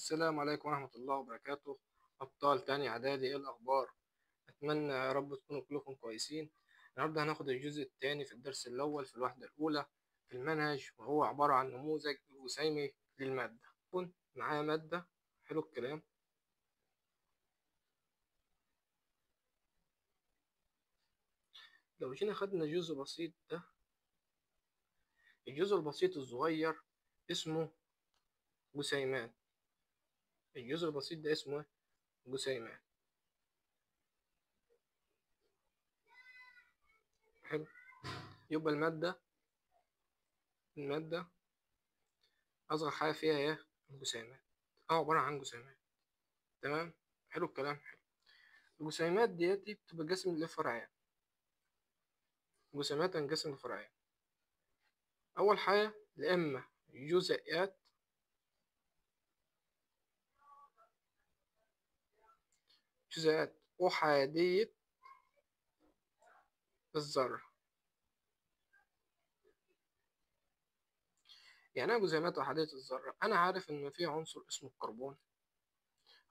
السلام عليكم ورحمة الله وبركاته. أبطال تاني إعدادي، إيه الأخبار؟ أتمنى يا رب تكونوا كلكم كويسين. النهاردة هناخد الجزء الثاني في الدرس الأول في الوحدة الأولى في المنهج، وهو عبارة عن نموذج جسيمي للمادة. كنت معايا مادة، حلو الكلام. لو جينا خدنا جزء بسيط ده، الجزء البسيط الصغير اسمه جسيمات. الجزء البسيط ده اسمه جسيمات. حلو. يبقى المادة أصغر حاجة فيها هي الجسيمات، أو عبارة عن جسيمات. تمام، حلو الكلام. حلو. الجسيمات دياتي بتبقى جسم لفرعين. جسيمات تنقسم لفرعين. أول حاجة يا إما جزيئات أحادية الذرة. يعني إيه جسيمات أحادية الذرة؟ أنا عارف إن في عنصر اسمه الكربون.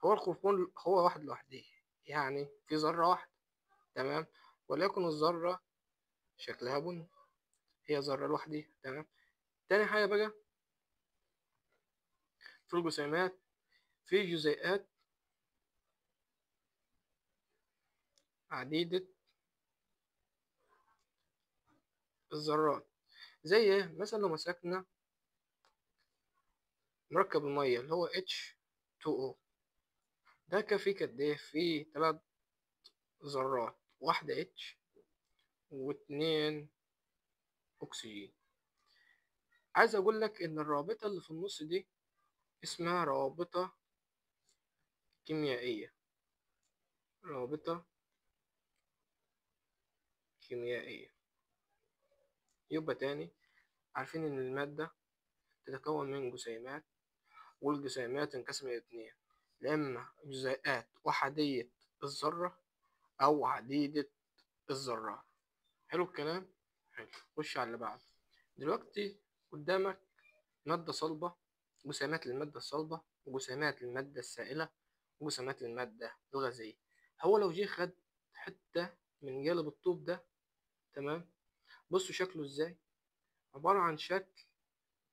هو الكربون هو واحد لوحده، يعني في ذرة واحدة. تمام. وليكن الذرة شكلها بني، هي ذرة لوحدها. تمام. تاني حاجة بقى، في الجسيمات في جزيئات عديدة الذرات. زي ايه؟ مثلا لو مسكنا مركب المية اللي هو H2O، ده فيه قد ايه؟ فيه 3 ذرات، واحدة H واتنين أكسجين. عايز أقول لك إن الرابطة اللي في النص دي اسمها رابطة كيميائية. رابطة كيميائية. يبقى تاني، عارفين إن المادة تتكون من جسيمات، والجسيمات تنقسم إلى اتنين، يا إما جزيئات أحادية الذرة أو عديدة الذرات. حلو الكلام. حلو. خش على اللي بعده. دلوقتي قدامك مادة صلبة، جسيمات للمادة الصلبة وجسيمات للمادة السائلة وجسيمات للمادة الغازية. هو لو جه خد حتة من جانب الطوب ده، تمام، بصوا شكله ازاي. عبارة عن شكل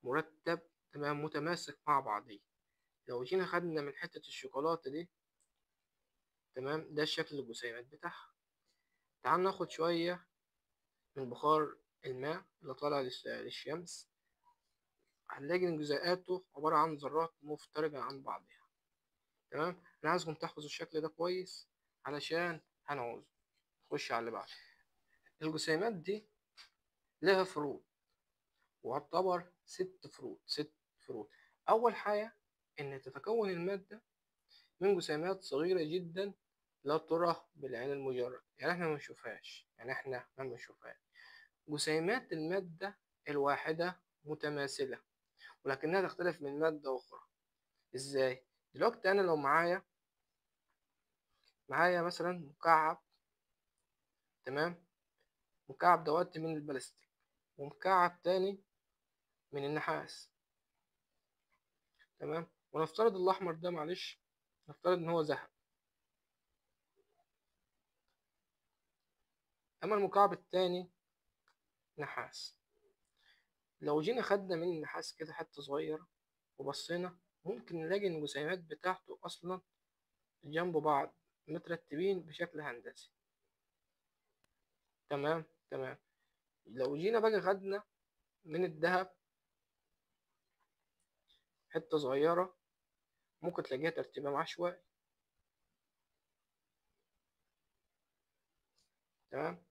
مرتب، تمام، متماسك مع بعضيه. لو جينا خدنا من حتة الشوكولاتة دي، تمام، ده شكل الجسيمات بتاعها. تعال ناخد شوية من بخار الماء اللي طالع للشمس، هنلاقي إن جزيئاته عبارة عن ذرات مفترقة عن بعضها. تمام. أنا عايزكم تحفظوا الشكل ده كويس علشان هنعوزه. خش على اللي بعده. الجسيمات دي لها فروض، واعتبر 6 فروض. 6 فروض. أول حاجة إن تتكون المادة من جسيمات صغيرة جدا لا ترى بالعين المجرد، يعني احنا ما بنشوفهاش. جسيمات المادة الواحدة متماثلة، ولكنها تختلف من مادة أخرى. ازاي؟ دلوقتي أنا لو معايا مثلا مكعب، تمام، مكعب دوت من البلاستيك ومكعب تاني من النحاس. تمام. ونفترض الأحمر ده، معلش، نفترض إن هو ذهب، أما المكعب التاني نحاس. لو جينا خدنا من النحاس كده حتة صغيرة وبصينا، ممكن نلاقي إن الجسيمات بتاعته أصلا جنب بعض، مترتبين بشكل هندسي. تمام. تمام. لو جينا بقى خدنا من الذهب حتة صغيرة، ممكن تلاقيها ترتيبها عشوائي. تمام.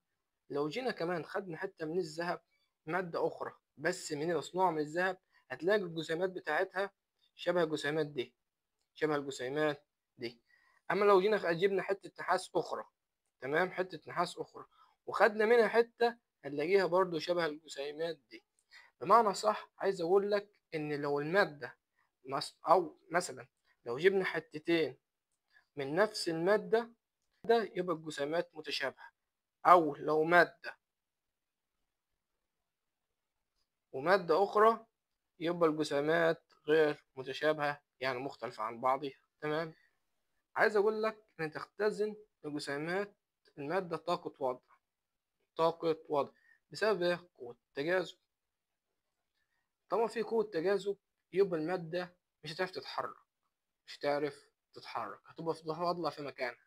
لو جينا كمان خدنا حتة من الذهب، مادة أخرى بس من مصنوعة من الذهب، هتلاقي الجسيمات بتاعتها شبه الجسيمات دي، شبه الجسيمات دي. أما لو جينا جبنا حتة نحاس أخرى، تمام، حتة نحاس أخرى، وخدنا منها حتة، هنلاقيها برضو شبه الجسيمات دي. بمعنى صح، عايز أقول لك إن لو المادة أو مثلا لو جبنا حتتين من نفس المادة ده، يبقى الجسيمات متشابهة. أو لو مادة ومادة أخرى، يبقى الجسيمات غير متشابهة يعني مختلفة عن بعضها. تمام. عايز أقول لك إن تختزن الجسيمات المادة طاقة وضع بسبب إيه؟ قوة التجاذب. طالما في قوة تجاذب يبقى المادة مش هتعرف تتحرك، هتبقى فاضلة في مكانها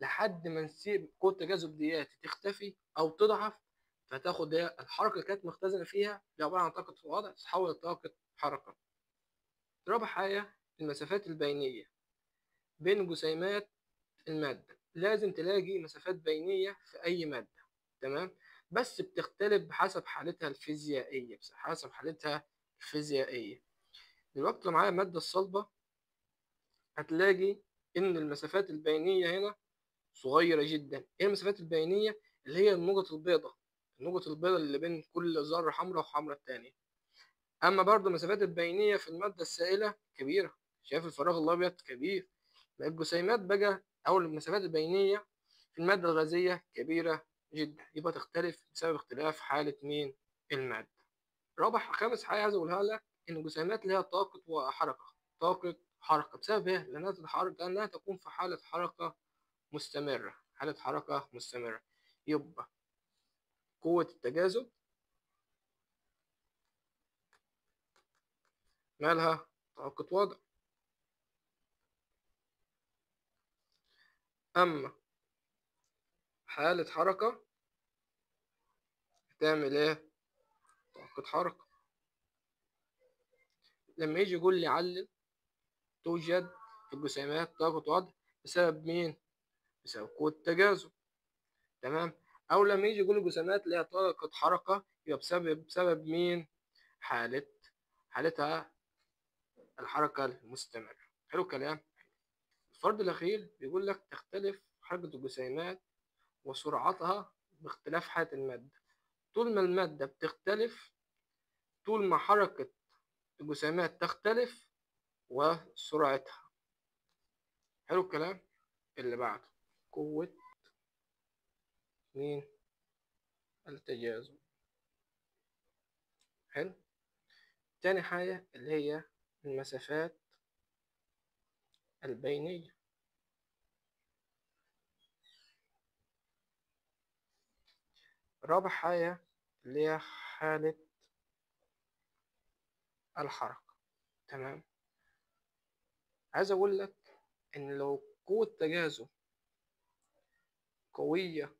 لحد ما نسيب قوة التجاذب ديت تختفي أو تضعف، فتاخد إيه؟ الحركة اللي كانت مختزنة فيها اللي عبارة عن طاقة وضع تتحول لطاقة حركة. رابع حاجة المسافات البينية بين جسيمات المادة. لازم تلاقي مسافات بينية في أي مادة. تمام. بس بتختلف بحسب حالتها الفيزيائية. دلوقتي لو معايا المادة الصلبة هتلاقي إن المسافات البينية هنا صغيرة جدا. إيه المسافات البينية؟ اللي هي النقط البيضاء اللي بين كل ذرة حمراء وحمراء التانية. أما برضو المسافات البينية في المادة السائلة كبيرة. شايف الفراغ الأبيض كبير. الجسيمات بقى أو المسافات البينية في المادة الغازية كبيرة جدا، يبقى تختلف بسبب اختلاف حالة مين؟ المادة. خامس حاجة عايز أقولها لك إن الجسيمات لها طاقة حركة بسبب إيه؟ لأنها تكون في حالة حركة مستمرة. يبقى قوة التجاذب مالها طاقة وضع. أما حالة حركة هتعمل إيه؟ طاقة حركة. لما يجي يقول لي علل توجد في الجسيمات طاقة وضع بسبب مين؟ بسبب قوة التجاذب. تمام. أو لما يجي يقول الجسيمات ليها طاقة حركة يبقى بسبب مين؟ حالة حالتها الحركة المستمرة. حلو الكلام. الفرد الأخير بيقول لك تختلف حركة الجسيمات وسرعتها باختلاف حالة المادة. طول ما المادة بتختلف طول ما حركة الجسيمات تختلف وسرعتها. حلو الكلام. اللي بعده قوة مين؟ التجاذب. حلو. تاني حاجة اللي هي المسافات البينية. رابع حاجة اللي هي حالة الحركة. تمام. عايز أقول لك إن لو قوة التجاذب قوية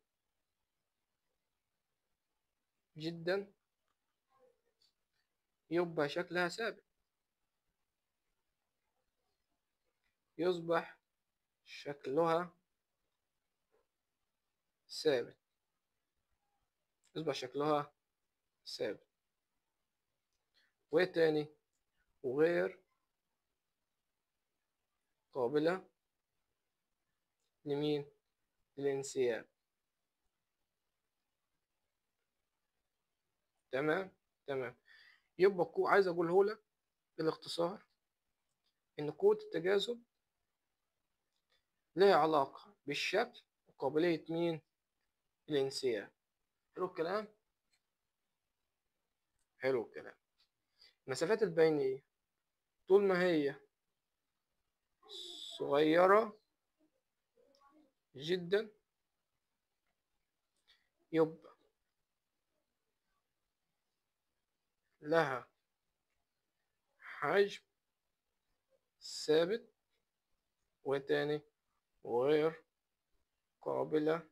جدا يبقى شكلها ثابت. يصبح شكلها ثابت. يصبح شكلها ثابت. وإيه تاني؟ وغير قابلة لمين؟ للانسياب. تمام. تمام. يبقى عايز أقوله لك بالاختصار إن قوة التجاذب لها علاقة بالشكل وقابلية مين؟ الانسياب. حلو الكلام. حلو الكلام. المسافات البينية طول ما هي صغيرة جدا يبقى لها حجم ثابت وتاني وغير قابلة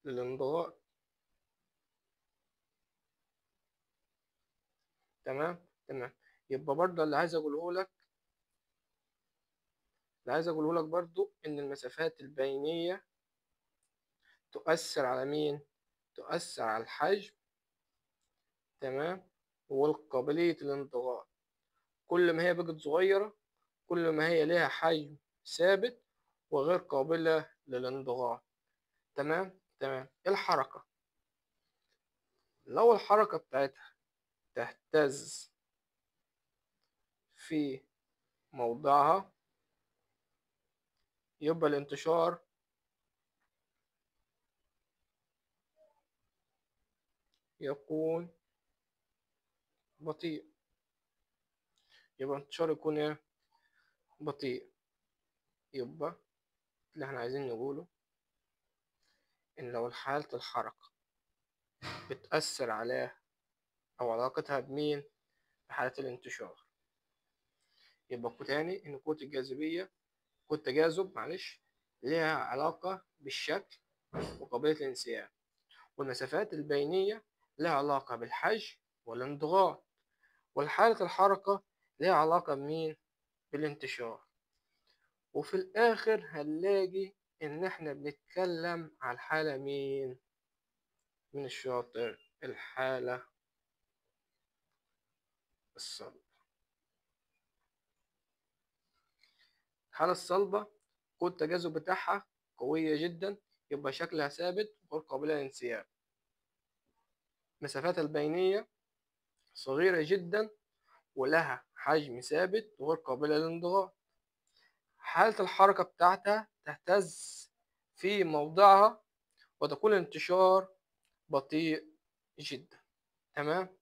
للانضغاط. تمام. تمام. يبقى برضه اللي عايز أقوله لك برضه إن المسافات البينية تؤثر على مين؟ تؤثر على الحجم. تمام. والقابلية الانضغاط. كل ما هي بقت صغيرة كل ما هي لها حجم ثابت وغير قابلة للانضغاط. تمام. تمام. الحركة لو الحركة بتاعتها تهتز في موضعها يبقى الانتشار يكون بطيء. يبقى الانتشار يكون ايه؟ بطيء. يبقى اللي احنا عايزين نقوله ان لو حالة الحركة بتأثر عليها او علاقتها بمين؟ بحالة الانتشار، يبقى تاني ان قوة الجاذبية، قوة التجاذب معلش، ليها علاقة بالشكل وقابلية الانسياب، والمسافات البينية لها علاقة بالحجم والانضغاط، والحالة الحركة لها علاقة بمين؟ بالانتشار. وفي الآخر هنلاقي إن إحنا بنتكلم على الحالة مين؟ من الشاطر؟ الحالة الصلبة. الحالة الصلبة قوة التجاذب بتاعها قوية جدا، يبقى شكلها ثابت وغير قابلة للانسياب. مسافاتها البينية صغيرة جدا ولها حجم ثابت وغير قابلة للانضغاط. حالة الحركة بتاعتها تهتز في موضعها، وتكون الانتشار بطيء جدا. تمام؟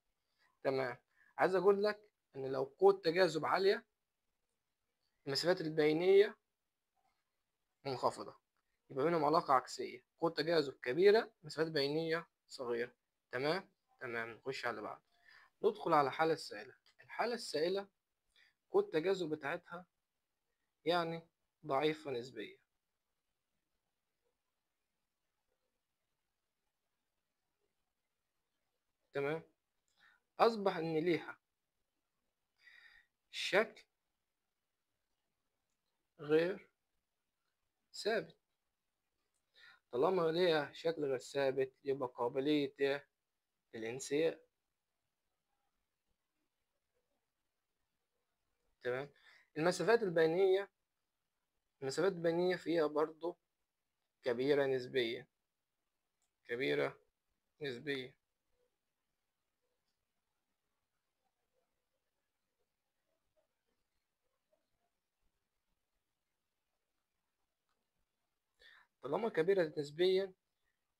تمام. عايز أقول لك إن لو قوة تجاذب عالية المسافات البينية منخفضة، يبقى بينهم علاقة عكسية. قوة تجاذب كبيرة، مسافات بينية صغيرة. تمام؟ تمام. نخش على بعض. ندخل على الحالة السائلة. الحالة السائلة قوة التجاذب بتاعتها يعني ضعيفة نسبيا. تمام. أصبح إن ليها شكل غير ثابت. طالما ليها شكل غير ثابت يبقى قابلية الانسياب. تمام. المسافات البينية، المسافات البينية فيها برضو كبيرة نسبيا، كبيرة نسبيا. طالما كبيرة نسبيا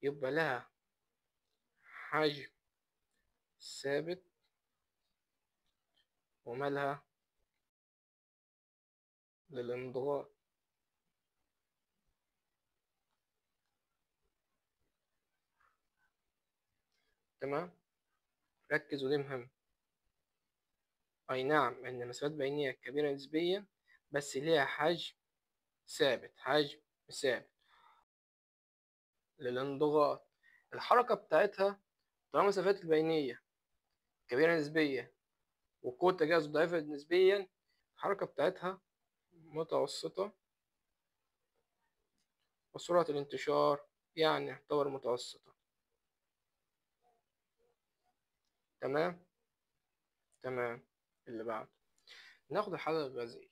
يبقى لها حجم ثابت ومالها للانضغاط. تمام. ركز ودي مهم. أي نعم إن المسافات البينية كبيرة نسبيا بس ليها حجم ثابت، حجم ثابت للانضغاط. الحركة بتاعتها طالما المسافات البينية كبيرة نسبيا وقوة التجاذب ضعيفة نسبيا، الحركة بتاعتها متوسطة، وسرعة الانتشار يعني يعتبر متوسطة. تمام. تمام. اللي بعده ناخد الحالة الغازية.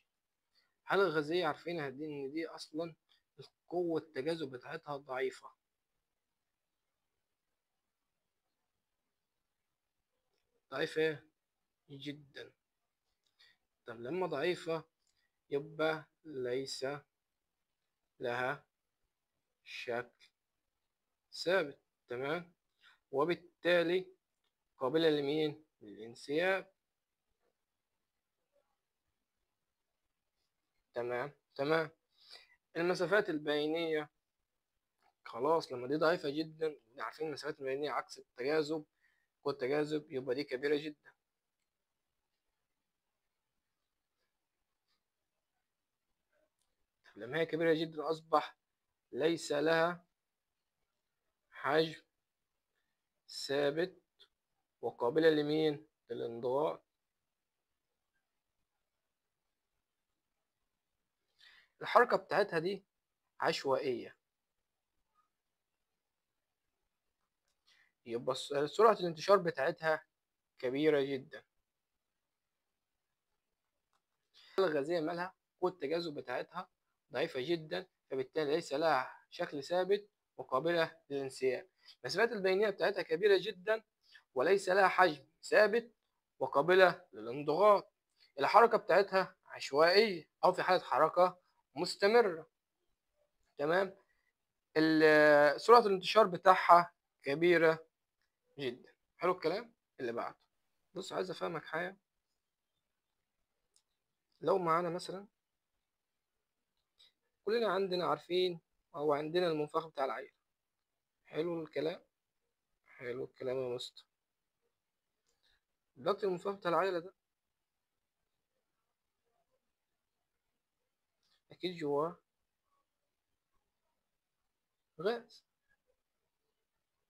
الحالة الغازية عارفين إن دي أصلا قوة التجاذب بتاعتها ضعيفة. ضعيفة جدا. طب لما ضعيفة يبقى ليس لها شكل ثابت. تمام. وبالتالي قابلة لمين؟ للانسياب. تمام. تمام. المسافات البينية خلاص لما دي ضعيفة جدا، عارفين المسافات البينية عكس التجاذب، قوة التجاذب، يبقى دي كبيرة جدا. لما هي كبيرة جدا أصبح ليس لها حجم ثابت وقابلة لمين؟ للانضغاط. الحركة بتاعتها دي عشوائية، يبقى سرعة الانتشار بتاعتها كبيرة جدا. الغازية مالها؟ قوة التجاذب بتاعتها ضعيفة جدا، فبالتالي ليس لها شكل ثابت وقابلة للانسياب. المسافات البينية بتاعتها كبيرة جدا وليس لها حجم ثابت وقابلة للانضغاط. الحركة بتاعتها عشوائية أو في حالة حركة مستمرة. تمام. سرعة الانتشار بتاعها كبيرة جدا. حلو الكلام. اللي بعده، بص عايز أفهمك حاجة. لو معانا مثلا كلنا عندنا عارفين أو عندنا المنفخ بتاع العيل. حلو الكلام، حلو الكلام يا مستر. دلوقتي المنفخ بتاع العيلة ده أكيد جواه غاز.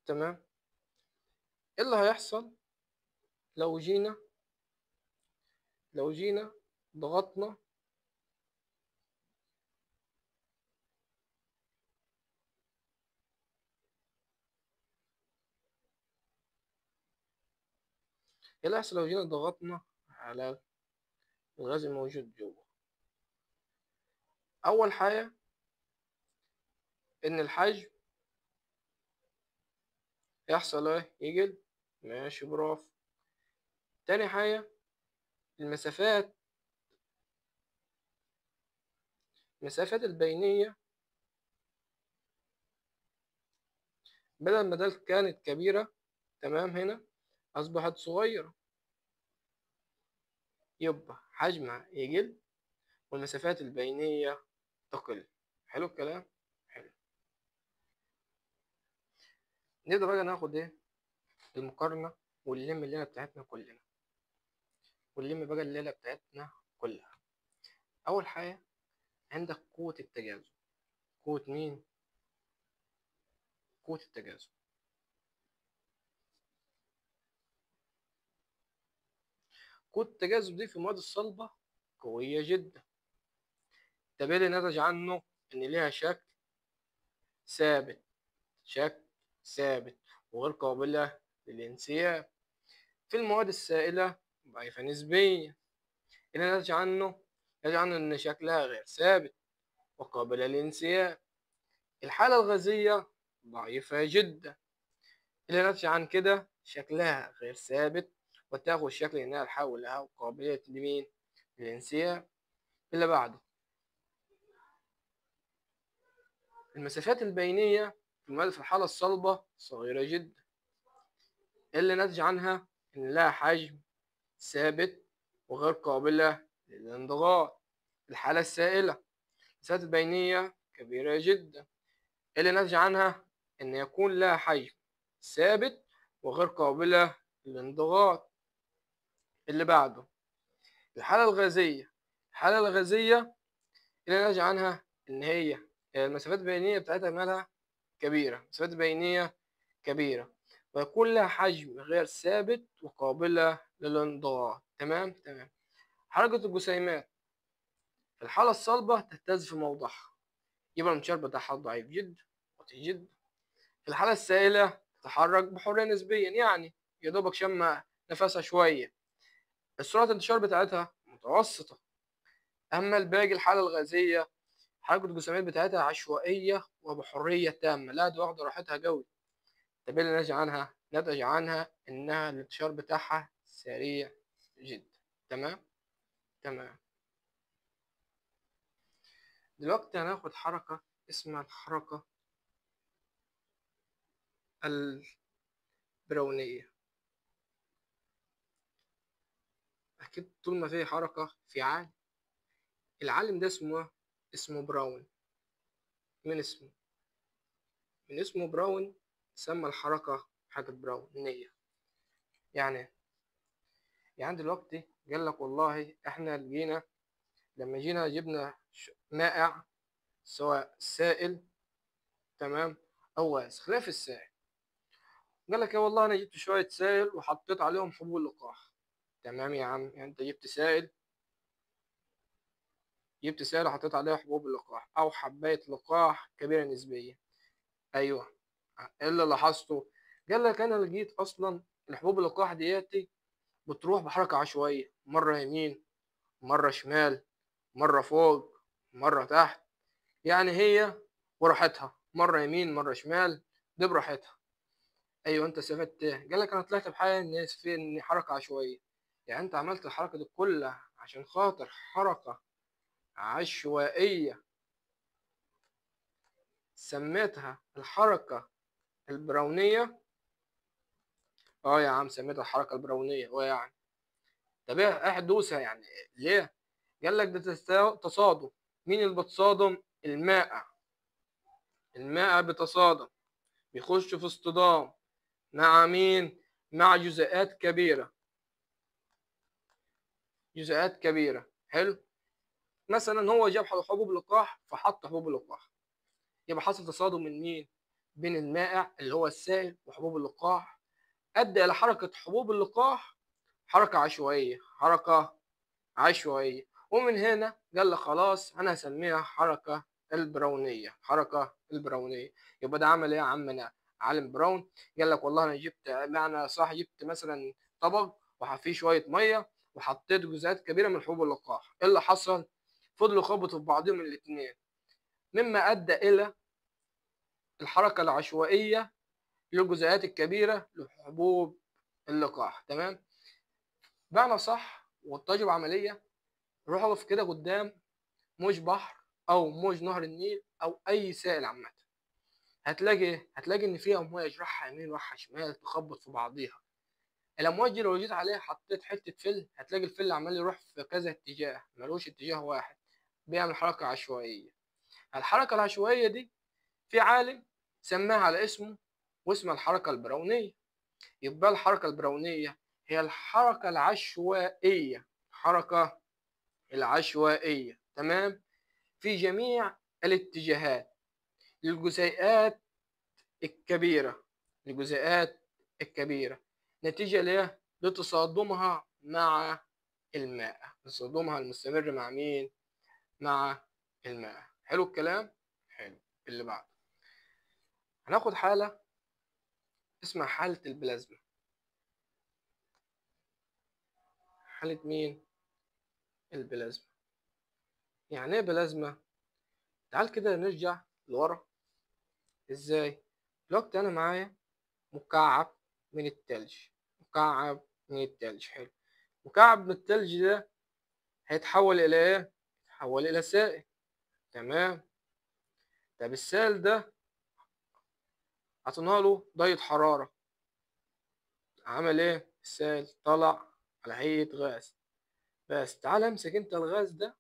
تمام. إيه اللي هيحصل لو جينا ضغطنا إيه اللي هيحصل لو جينا ضغطنا على الغاز الموجود جوه؟ أول حاجة إن الحجم يحصل إيه؟ يقل. ماشي، برافو. تاني حاجة المسافات البينية بدل ما ده كانت كبيرة، تمام، هنا أصبحت صغيرة، يبقى حجمها يقل والمسافات البينية تقل. حلو الكلام، حلو. نقدر بقى ناخد إيه المقارنة واللم الليلة بتاعتنا كلنا، واللم بقى الليلة بتاعتنا كلها. أول حاجة عندك قوة التجاذب. قوة مين؟ قوة التجاذب. قوة التجاذب دي في المواد الصلبة قوية جدا. ده اللي نتج عنه إن ليها ثابت شكل ثابت وغير قابلة للانسياب. في المواد السائلة ضعيفة نسبيا، اللي نتج عنه إن شكلها غير ثابت وقابلة للانسياب. الحالة الغازية ضعيفة جدا، اللي نتج عن كده شكلها غير ثابت وتاخد شكل إنها لها وقابلة لمين؟ للانسياب. اللي بعده المسافات البينية في المواد في الحالة الصلبة صغيرة جدا، اللي نتج عنها إن لها حجم ثابت وغير قابلة للانضغاط. الحالة السائلة المسافات البينية كبيرة جدا، اللي نتج عنها إن يكون لها حجم ثابت وغير قابلة للانضغاط. اللي بعده الحالة الغازية. الحالة الغازية اللي نتج عنها إن هي المسافات البينية بتاعتها مالها كبيرة، مسافات بينية كبيرة، ويكون لها حجم غير ثابت وقابلة للانضغاط. تمام تمام. حركة الجسيمات في الحالة الصلبة تهتز في موضعها، يبقى الانتشار بتاعها ضعيف جدا، بطيء جدا. في الحالة السائلة تتحرك بحرية نسبيا، يعني يا دوبك شم نفسها شوية. سرعة الانتشار بتاعتها متوسطة. أما الباقي الحالة الغازية حركة الجسيمات بتاعتها عشوائية وبحرية تامة، لا دي واخدة راحتها قوي. طب اللي نتج عنها إنها الانتشار بتاعها سريع جدا. تمام تمام. دلوقتي هناخد حركة اسمها الحركة البرونية. أكيد طول ما في حركة في عالم، العالم ده اسمه براون. من اسمه براون سمى الحركة حركة براونية. يعني دلوقتي قال لك والله احنا لما جينا جبنا مائع، سواء سائل، تمام، او غاز. خلاف السائل، قال لك يا والله انا جبت شويه سائل وحطيت عليهم حبوب اللقاح. تمام يا عم، يعني انت جبت سائل وحطيت عليه حبوب اللقاح او حبايه لقاح كبيره نسبيا. ايوه. ايه اللي لاحظته؟ قال لك انا لقيت اصلا الحبوب اللقاح دياتي بتروح بحركه عشوائيه، مره يمين مره شمال، مره فوق مره تحت. يعني هي براحتها، مره يمين مره شمال، دي براحتها. ايوه، انت استفدت ايه؟ قال لك انا طلعت بحاجه ان حركه عشوائيه. يعني انت عملت الحركه دي كلها عشان خاطر حركه عشوائيه سميتها الحركه البراونيه. اه يا عم، سميتها الحركه البراونيه. يعني طب ايه حدوثها يعني؟ ليه؟ قال لك ده تصادم. مين اللي بتصادم؟ المائع. المائع بتصادم، بيخش في اصطدام مع مين؟ مع جزيئات كبيرة. جزيئات كبيرة. حلو. مثلا هو جاب حبوب لقاح فحط حبوب لقاح، يبقى حصل تصادم من مين؟ بين المائع اللي هو السائل وحبوب اللقاح، ادى الى حركه حبوب اللقاح حركه عشوائيه. حركه عشوائيه. ومن هنا قال لك خلاص انا هسميها حركه البراونيه. حركه البراونيه. يبقى ده عمل ايه يا عمنا عالم براون؟ قال لك والله انا جبت، معنى صح، جبت مثلا طبق وفيه شويه ميه وحطيت جزيئات كبيره من حبوب اللقاح. ايه اللي حصل؟ فضلوا يخبطوا في بعضهم الاثنين، مما ادى الى الحركه العشوائيه للجزيئات الكبيره لحبوب اللقاح. تمام. بمعنى صح والتجربه عمليه. روح اقف كده قدام موج بحر او موج نهر النيل او اي سائل عامه، هتلاقي ان فيها امواج رايحه يمين رايحه شمال تخبط في بعضيها. الامواج دي لو جيت عليها حطيت حته فل، هتلاقي الفل عمال يروح في كذا اتجاه، ملوش اتجاه واحد، بيعمل حركه عشوائيه. الحركه العشوائيه دي في عالم سماها على اسمه واسمها الحركه البراونيه. يبقى الحركه البراونيه هي الحركه العشوائيه. الحركه العشوائيه. تمام. في جميع الاتجاهات للجزيئات الكبيرة. الجزيئات الكبيرة نتيجة ليه؟ لتصادمها مع الماء. تصادمها المستمر مع مين؟ مع الماء. حلو الكلام؟ حلو. اللي بعده هناخد حالة اسمها حالة البلازما. حالة مين؟ البلازما. يعني ايه بلازما؟ تعال كده نرجع لورا. ازاي؟ دلوقتي انا معايا مكعب من التلج. مكعب من التلج. حلو. مكعب من التلج ده هيتحول الى ايه؟ يتحول الى سائل. تمام. طب السائل ده عطينا له درجة حرارة، عمل ايه؟ السائل طلع على هيئة غاز. بس تعال امسك انت الغاز ده.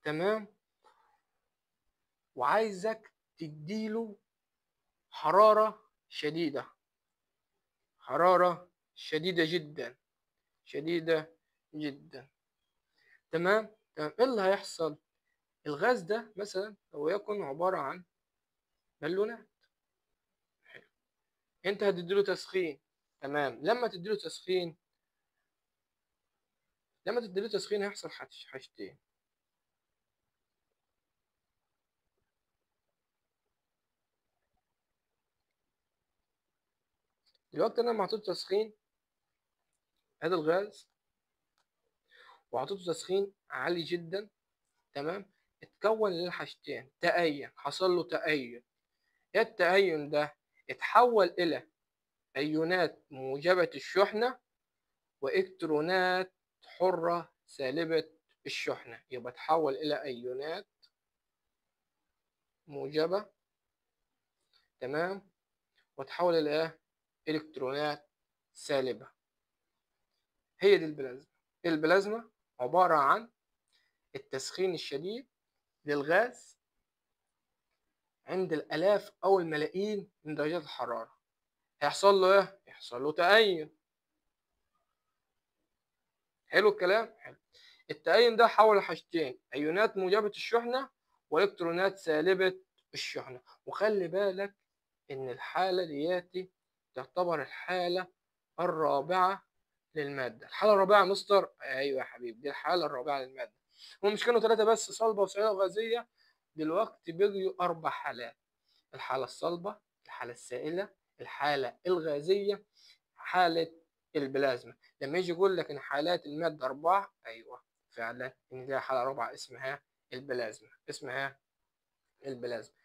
تمام. وعايزك تديله حرارة شديدة. حرارة شديدة جدا. شديدة جدا. تمام. تمام. ايه اللي هيحصل؟ الغاز ده مثلا لو يكون عبارة عن بالونات. حلو. انت هتديله تسخين. تمام. لما تديله تسخين هيحصل حاجتين. دلوقتي انا لما حطيت تسخين هذا الغاز وحطيته تسخين عالي جدا، تمام، اتكون لنا حاجتين. تأين. حصل له تأين. ايه التأين ده؟ اتحول الى ايونات موجبة الشحنة والكترونات حرة سالبة الشحنة. يبقى اتحول الى ايونات موجبة. تمام. وتحول الى ايه؟ الكترونات سالبة. هي دي البلازما. البلازما عبارة عن التسخين الشديد للغاز عند الآلاف أو الملايين من درجات الحرارة. هيحصل له إيه؟ يحصل له تأين. حلو الكلام؟ حلو. التأين ده حول لحاجتين: أيونات موجبة الشحنة وإلكترونات سالبة الشحنة. وخلي بالك إن الحالة دياتي تعتبر الحالة الرابعة للمادة. الحالة الرابعة يا مستر؟ أيوة يا حبيبي، دي الحالة الرابعة للمادة. هم مش كانوا ثلاثة بس، صلبة وسائلة وغازية؟ دلوقتي بقيوا 4 حالات: الحالة الصلبة، الحالة السائلة، الحالة الغازية، حالة البلازما. لما يجي يقول لك إن حالات المادة 4، أيوة فعلا إن لها حالة رابعة اسمها البلازما. اسمها البلازما.